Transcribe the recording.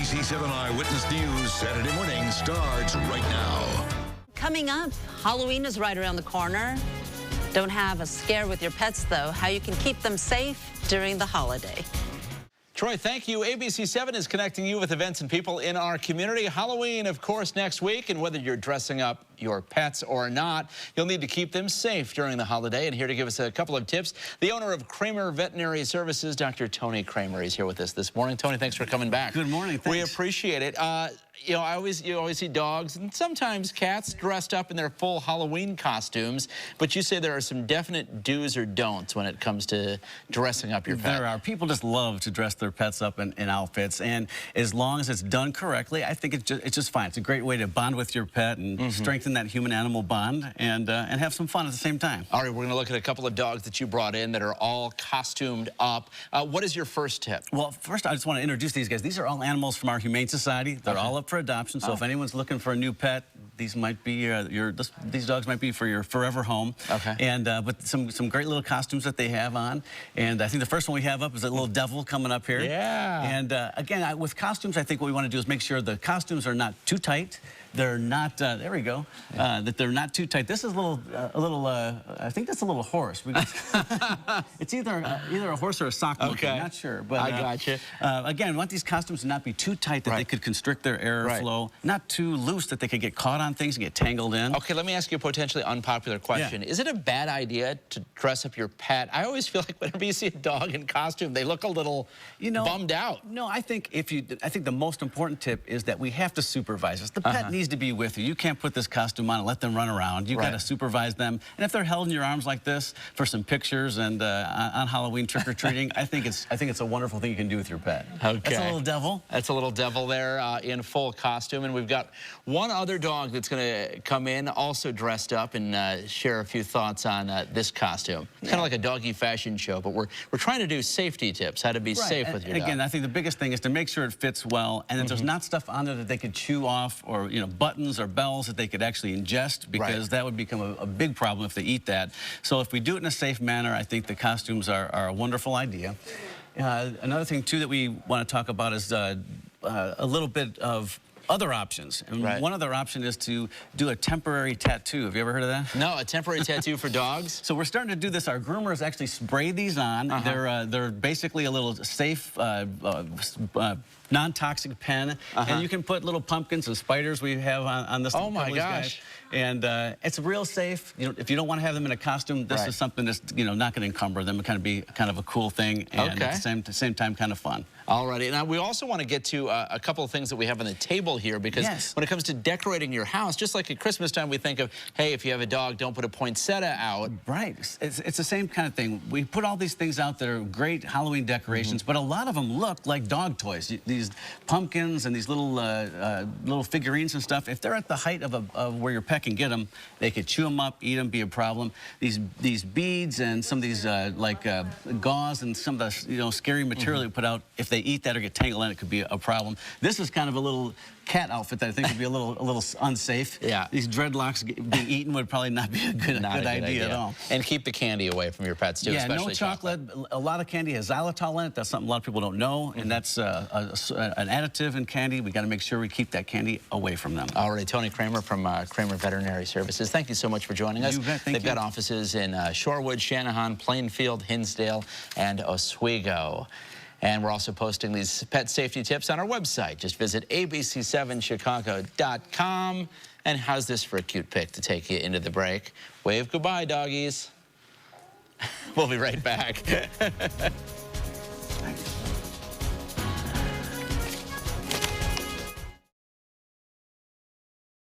ABC 7 Eyewitness News Saturday morning starts right now. Coming up, Halloween is right around the corner. Don't have a scare with your pets, though. How you can keep them safe during the holiday. Troy, thank you. ABC 7 is connecting you with events and people in our community. Halloween, of course, next week. And whether you're dressing up your pets or not, you'll need to keep them safe during the holiday. And here to give us a couple of tips, the owner of Kremer Veterinary Services, Dr. Tony Kremer, is here with us this morning. Tony, thanks for coming back. Good morning. Thanks. We appreciate it. You know, you always see dogs and sometimes cats dressed up in their full Halloween costumes, but you say there are some definite do's or don'ts when it comes to dressing up your pet. There are. People just love to dress their pets up in outfits, and as long as it's done correctly, I think it's just fine. It's a great way to bond with your pet and strengthen that human-animal bond and have some fun at the same time. All right, we're going to look at a couple of dogs that you brought in that are all costumed up. What is your first tip? Well, first I just want to introduce these guys. These are all animals from our Humane Society. They're all up for adoption, so if anyone's looking for a new pet, these might be these dogs might be for your forever home. Okay. And but some great little costumes that they have on, and I think the first one we have up is a little devil coming up here. Yeah. And again, with costumes, I think what we want to do is make sure the costumes are not too tight. They're not, there we go, that they're not too tight. This is I think that's a little horse. It's either a horse or a sock monkey, I'm not sure. But I got you. Again, we want these costumes to not be too tight that they could constrict their airflow, not too loose that they could get caught on things and get tangled in. Okay, let me ask you a potentially unpopular question. Yeah. Is it a bad idea to dress up your pet? I always feel like whenever you see a dog in costume, they look a little bummed out. No, I think the most important tip is that we have to supervise this. The pet needs to be with you. You can't put this costume on and let them run around. You've got to supervise them. And if they're held in your arms like this for some pictures and on Halloween trick-or-treating, I think it's a wonderful thing you can do with your pet. Okay. That's a little devil. That's a little devil there in full costume. And we've got one other dog that's going to come in also dressed up and share a few thoughts on this costume. It's kind of like a doggy fashion show, but we're trying to do safety tips, how to be safe with your dog. Again, I think the biggest thing is to make sure it fits well and that there's not stuff on there that they could chew off or, buttons or bells that they could actually ingest, because that would become a big problem if they eat that. So if we do it in a safe manner, I think the costumes are a wonderful idea. Another thing, too, that we want to talk about is a little bit of other options. And one other option is to do a temporary tattoo. Have you ever heard of that? No, a temporary tattoo for dogs? So we're starting to do this. Our groomers actually spray these on. They're basically a little safe, non-toxic pen, and you can put little pumpkins and spiders we have on this. Oh my gosh! And it's real safe. If you don't want to have them in a costume, this is something that's not going to encumber them. It kind of be kind of a cool thing, and at the same time kind of fun. Alrighty, now we also want to get to a couple of things that we have on the table here, because when it comes to decorating your house, just like at Christmas time, we think of, hey, if you have a dog, don't put a poinsettia out. Right, it's the same kind of thing. We put all these things out that are great Halloween decorations, but a lot of them look like dog toys. These pumpkins and these little figurines and stuff, if they're at the height of where your pet can get them, they could chew them up, eat them, be a problem. These beads and some of these gauze and some of the scary material we put out, if they eat that or get tangled in, it could be a problem. This is kind of a little cat outfit that I think would be a little unsafe. Yeah. These dreadlocks being eaten would probably not be a good idea at all. And keep the candy away from your pets too, especially no chocolate. A lot of candy has xylitol in it. That's something a lot of people don't know, and that's an additive in candy. We got to make sure we keep that candy away from them. All right, Tony Kremer from Kremer Veterinary Services. Thank you so much for joining us. You bet. Thank you. They've got offices in Shorewood, Shanahan, Plainfield, Hinsdale, and Oswego. And we're also posting these pet safety tips on our website. Just visit abc7chicago.com. And how's this for a cute pic to take you into the break? Wave goodbye, doggies. We'll be right back.